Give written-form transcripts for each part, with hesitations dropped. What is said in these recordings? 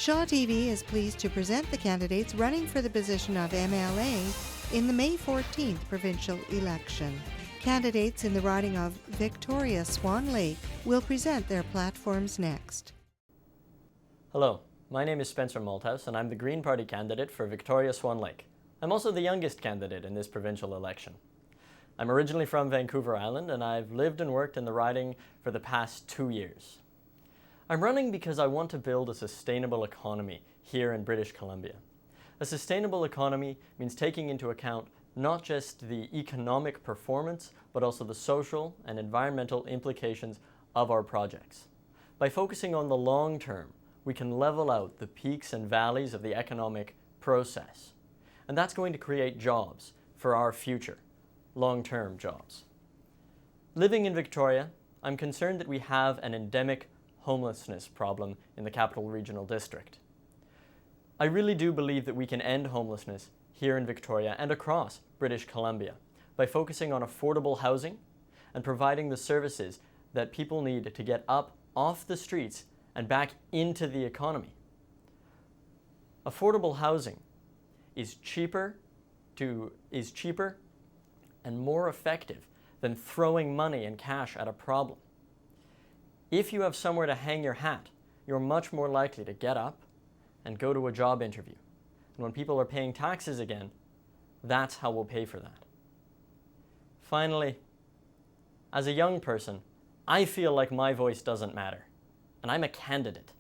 Shaw TV is pleased to present the candidates running for the position of MLA in the May 14th provincial election. Candidates in the riding of Victoria-Swan Lake will present their platforms next. Hello, my name is Spencer Malthouse and I'm the Green Party candidate for Victoria-Swan Lake. I'm also the youngest candidate in this provincial election. I'm originally from Vancouver Island and I've lived and worked in the riding for the past 2 years. I'm running because I want to build a sustainable economy here in British Columbia. A sustainable economy means taking into account not just the economic performance, but also the social and environmental implications of our projects. By focusing on the long term, we can level out the peaks and valleys of the economic process. And that's going to create jobs for our future, long-term jobs. Living in Victoria, I'm concerned that we have an endemic homelessness problem in the Capital Regional District. I really do believe that we can end homelessness here in Victoria and across British Columbia by focusing on affordable housing and providing the services that people need to get up off the streets and back into the economy. Affordable housing is cheaper and more effective than throwing money and cash at a problem. If you have somewhere to hang your hat, you're much more likely to get up and go to a job interview. And when people are paying taxes again, that's how we'll pay for that. Finally, as a young person, I feel like my voice doesn't matter, and I'm a candidate.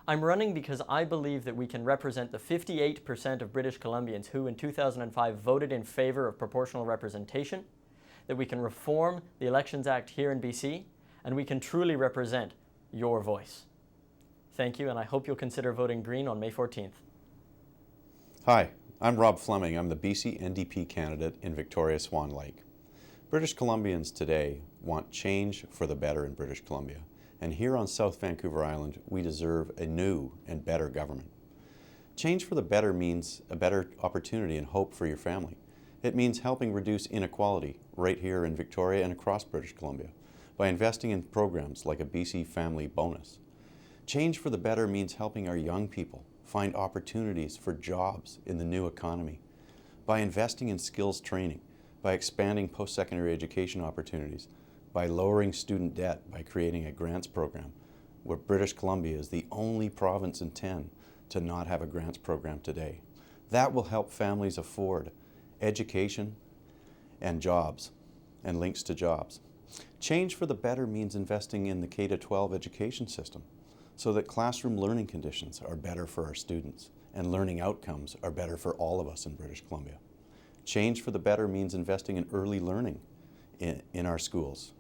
I'm running because I believe that we can represent the 58% of British Columbians who in 2005 voted in favor of proportional representation, that we can reform the Elections Act here in BC, and we can truly represent your voice. Thank you, and I hope you'll consider voting Green on May 14th. Hi, I'm Rob Fleming. I'm the BC NDP candidate in Victoria-Swan Lake. British Columbians today want change for the better in British Columbia. And here on South Vancouver Island, we deserve a new and better government. Change for the better means a better opportunity and hope for your family. It means helping reduce inequality right here in Victoria and across British Columbia by investing in programs like a BC Family Bonus. Change for the better means helping our young people find opportunities for jobs in the new economy by investing in skills training, by expanding post-secondary education opportunities, by lowering student debt by creating a grants program, where British Columbia is the only province in 10 to not have a grants program today. That will help families afford education and jobs and links to jobs. Change for the better means investing in the K-12 education system so that classroom learning conditions are better for our students and learning outcomes are better for all of us in British Columbia. Change for the better means investing in early learning in our schools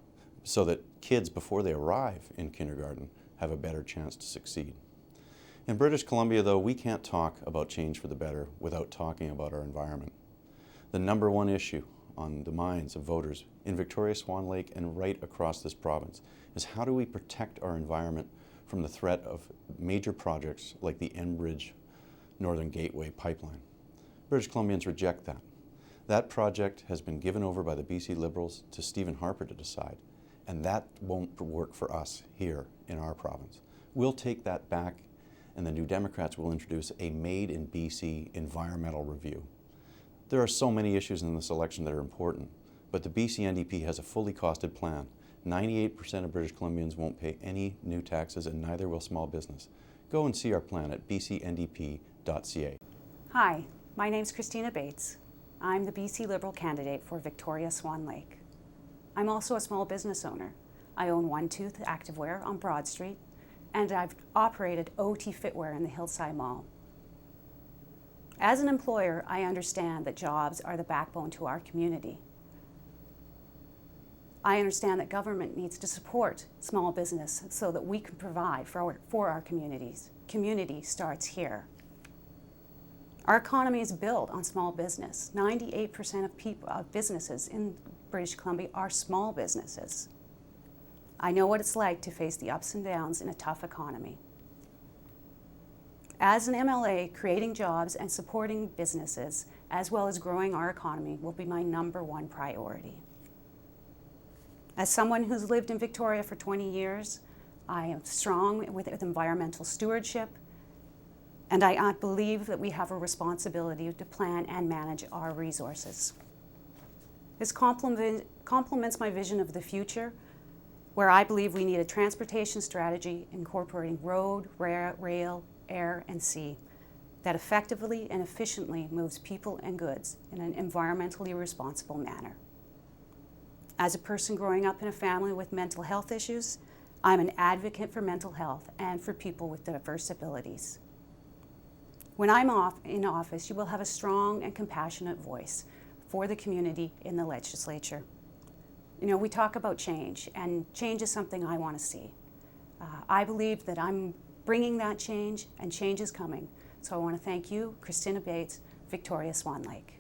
so that kids, before they arrive in kindergarten, have a better chance to succeed. In British Columbia, though, we can't talk about change for the better without talking about our environment. The number one issue on the minds of voters in Victoria-Swan Lake and right across this province is how do we protect our environment from the threat of major projects like the Enbridge Northern Gateway pipeline. British Columbians reject that. That project has been given over by the BC Liberals to Stephen Harper to decide, and that won't work for us here in our province. We'll take that back, and the New Democrats will introduce a Made in BC environmental review. There are so many issues in this election that are important, but the BC NDP has a fully costed plan. 98% of British Columbians won't pay any new taxes, and neither will small business. Go and see our plan at bcndp.ca. Hi, my name's Christina Bates. I'm the BC Liberal candidate for Victoria-Swan Lake. I'm also a small business owner. I own One Tooth Activewear on Broad Street, and I've operated OT Fitwear in the Hillside Mall. As an employer, I understand that jobs are the backbone to our community. I understand that government needs to support small business so that we can provide for our communities. Community starts here. Our economy is built on small business. 98% of businesses in British Columbia are small businesses. I know what it's like to face the ups and downs in a tough economy. As an MLA, creating jobs and supporting businesses, as well as growing our economy, will be my #1 priority. As someone who's lived in Victoria for 20 years, I am strong with environmental stewardship And I believe that we have a responsibility to plan and manage our resources. This complements my vision of the future, where I believe we need a transportation strategy incorporating road, rail, air, and sea that effectively and efficiently moves people and goods in an environmentally responsible manner. As a person growing up in a family with mental health issues, I'm an advocate for mental health and for people with diverse abilities. When I'm in office, you will have a strong and compassionate voice for the community in the legislature. You know, we talk about change, and change is something I want to see. I believe that I'm bringing that change, and change is coming. So I want to thank you, Christina Bates, Victoria-Swan Lake.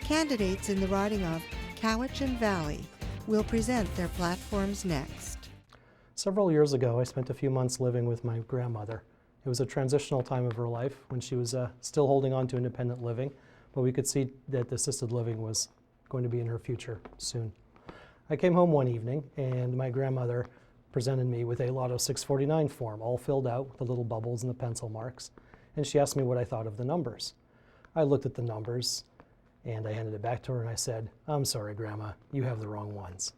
Candidates in the riding of Cowichan Valley will present their platforms next. Several years ago, I spent a few months living with my grandmother. It was a transitional time of her life when she was still holding on to independent living, but we could see that assisted living was going to be in her future soon. I came home one evening and my grandmother presented me with a Lotto 649 form, all filled out with the little bubbles and the pencil marks, and she asked me what I thought of the numbers. I looked at the numbers and I handed it back to her and I said, "I'm sorry, Grandma, you have the wrong ones."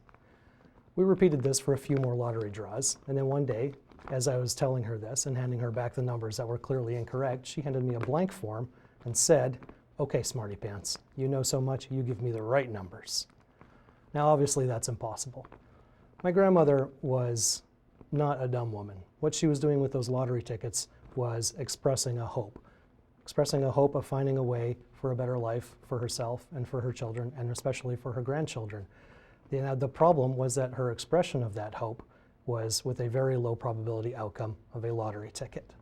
We repeated this for a few more lottery draws, and then one day, as I was telling her this and handing her back the numbers that were clearly incorrect, she handed me a blank form and said, "Okay, smarty pants, you know so much, you give me the right numbers." Now, obviously, that's impossible. My grandmother was not a dumb woman. What she was doing with those lottery tickets was expressing a hope of finding a way for a better life for herself and for her children, and especially for her grandchildren. The problem was that her expression of that hope was with a very low probability outcome of a lottery ticket.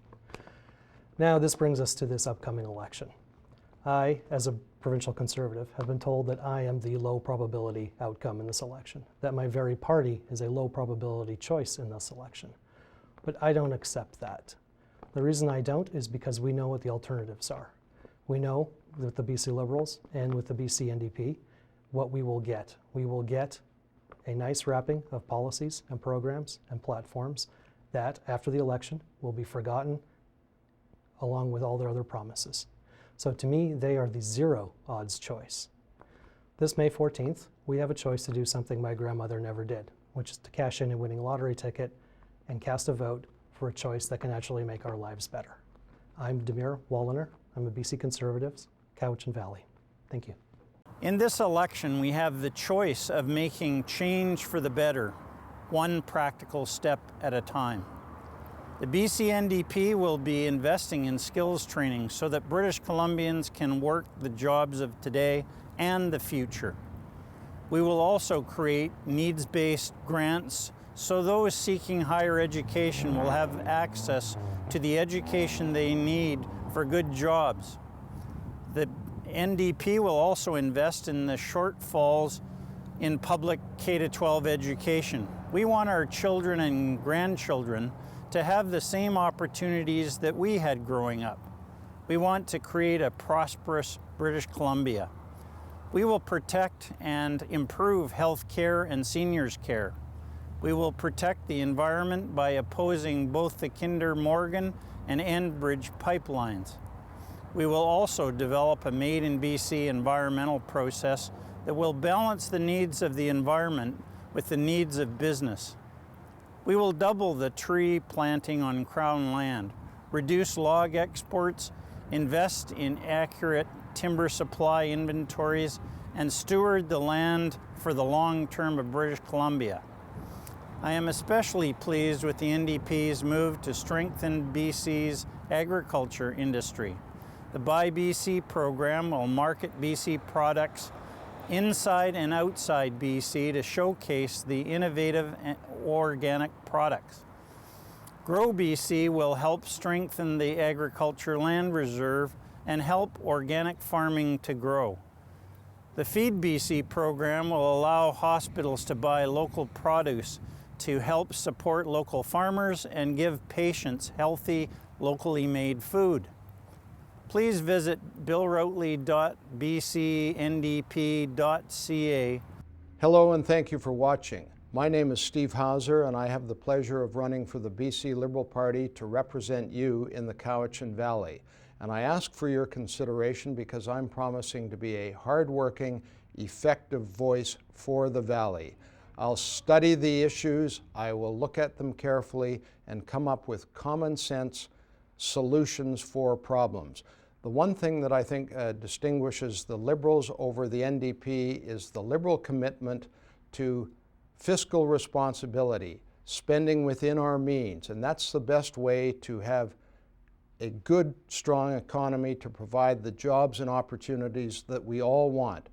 Now, this brings us to this upcoming election. I, as a provincial conservative, have been told that I am the low probability outcome in this election, that my very party is a low probability choice in this election. But I don't accept that. The reason I don't is because we know what the alternatives are. We know with the BC Liberals and with the BC NDP what we will get. We will get a nice wrapping of policies and programs and platforms that, after the election, will be forgotten along with all their other promises. So to me, they are the zero odds choice. This May 14th, we have a choice to do something my grandmother never did, which is to cash in a winning lottery ticket and cast a vote for a choice that can actually make our lives better. I'm Demir Walliner. I'm a BC Conservative, Cowichan Valley. Thank you. In this election, we have the choice of making change for the better, one practical step at a time. The BC NDP will be investing in skills training so that British Columbians can work the jobs of today and the future. We will also create needs-based grants so those seeking higher education will have access to the education they need for good jobs. The NDP will also invest in the shortfalls in public K-12 education. We want our children and grandchildren to have the same opportunities that we had growing up. We want to create a prosperous British Columbia. We will protect and improve health care and seniors care. We will protect the environment by opposing both the Kinder Morgan and Enbridge pipelines. We will also develop a Made in BC environmental process that will balance the needs of the environment with the needs of business. We will double the tree planting on Crown land, reduce log exports, invest in accurate timber supply inventories, and steward the land for the long term of British Columbia. I am especially pleased with the NDP's move to strengthen BC's agriculture industry. The Buy BC program will market BC products inside and outside BC to showcase the innovative organic products. Grow BC will help strengthen the agriculture land reserve and help organic farming to grow. The Feed BC program will allow hospitals to buy local produce to help support local farmers and give patients healthy, locally made food. Please visit billroutley.bcndp.ca Hello and thank you for watching. My name is Steve Housser and I have the pleasure of running for the BC Liberal Party to represent you in the Cowichan Valley. And I ask for your consideration because I'm promising to be a hard-working, effective voice for the Valley. I'll study the issues, I will look at them carefully and come up with common sense solutions for problems. The one thing that I think distinguishes the Liberals over the NDP is the Liberal commitment to fiscal responsibility, spending within our means, and that's the best way to have a good, strong economy to provide the jobs and opportunities that we all want.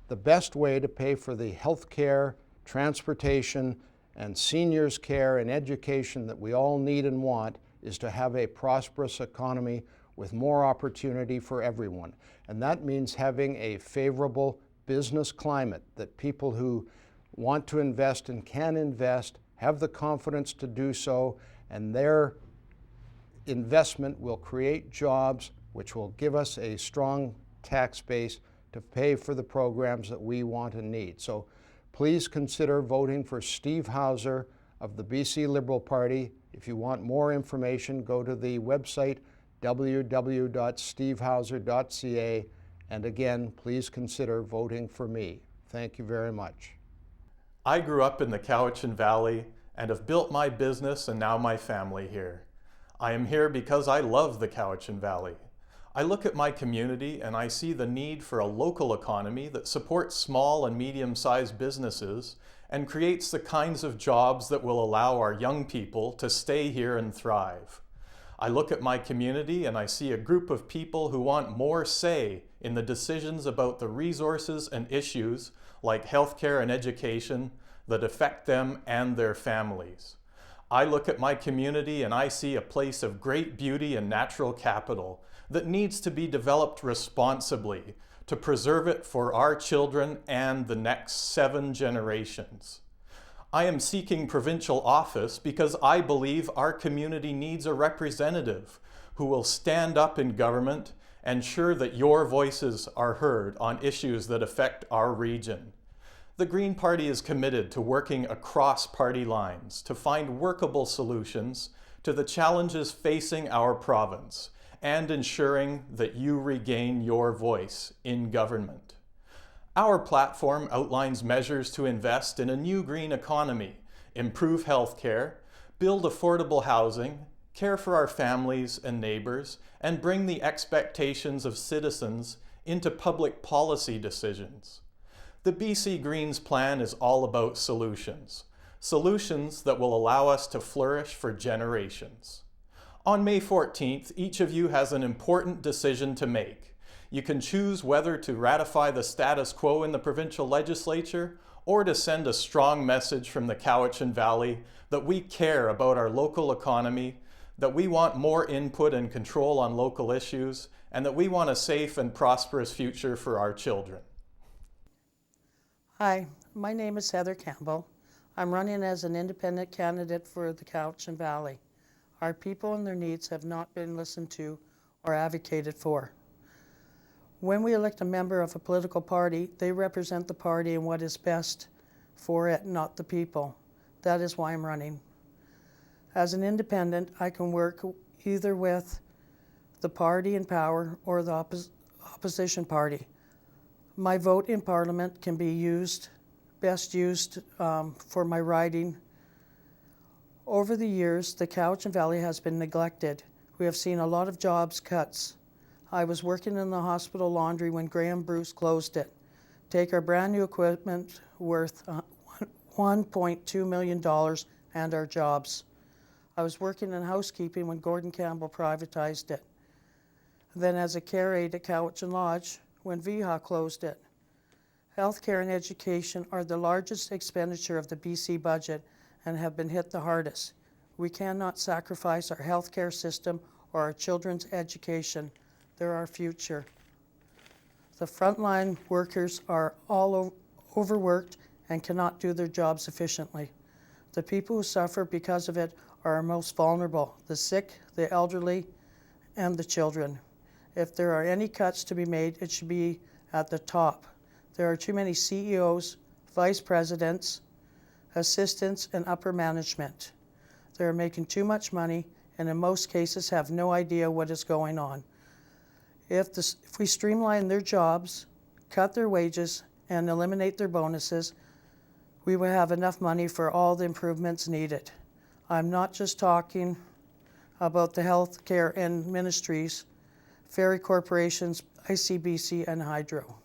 The best way to pay for the health care, transportation, and seniors care and education that we all need and want is to have a prosperous economy with more opportunity for everyone. And that means having a favorable business climate that people who want to invest and can invest have the confidence to do so, and their investment will create jobs which will give us a strong tax base to pay for the programs that we want and need. So please consider voting for Steve Housser of the BC Liberal Party. If you want more information, go to the website www.stevehousser.ca, and again, please consider voting for me. Thank you very much. I grew up in the Cowichan Valley and have built my business and now my family here. I am here because I love the Cowichan Valley. I look at my community and I see the need for a local economy that supports small and medium-sized businesses and creates the kinds of jobs that will allow our young people to stay here and thrive. I look at my community and I see a group of people who want more say in the decisions about the resources and issues like healthcare and education that affect them and their families. I look at my community and I see a place of great beauty and natural capital that needs to be developed responsibly to preserve it for our children and the next 7 generations. I am seeking provincial office because I believe our community needs a representative who will stand up in government and ensure that your voices are heard on issues that affect our region. The Green Party is committed to working across party lines to find workable solutions to the challenges facing our province and ensuring that you regain your voice in government. Our platform outlines measures to invest in a new green economy, improve healthcare, build affordable housing, care for our families and neighbors, and bring the expectations of citizens into public policy decisions. The BC Greens plan is all about solutions, solutions that will allow us to flourish for generations. On May 14th, each of you has an important decision to make. You can choose whether to ratify the status quo in the provincial legislature or to send a strong message from the Cowichan Valley that we care about our local economy, that we want more input and control on local issues, and that we want a safe and prosperous future for our children. Hi, my name is Heather Campbell. I'm running as an independent candidate for the Cowichan Valley. Our people and their needs have not been listened to or advocated for. When we elect a member of a political party, they represent the party and what is best for it, not the people. That is why I'm running. As an independent, I can work either with the party in power or the opposition party. My vote in Parliament can be best used for my riding. Over the years, the Cowichan Valley has been neglected. We have seen a lot of jobs cuts. I was working in the hospital laundry when Graham Bruce closed it. Take our brand new equipment worth $1.2 million and our jobs. I was working in housekeeping when Gordon Campbell privatized it. Then as a care aide at Cowichan Lodge when VHA closed it. Healthcare and education are the largest expenditure of the BC budget and have been hit the hardest. We cannot sacrifice our healthcare system or our children's education. They're our future. The frontline workers are all overworked and cannot do their jobs efficiently. The people who suffer because of it are our most vulnerable, the sick, the elderly, and the children. If there are any cuts to be made, it should be at the top. There are too many CEOs, vice presidents, assistants, and upper management. They're making too much money and in most cases have no idea what is going on. If we streamline their jobs, cut their wages, and eliminate their bonuses, we will have enough money for all the improvements needed. I'm not just talking about the health care and ministries, ferry corporations, ICBC, and Hydro.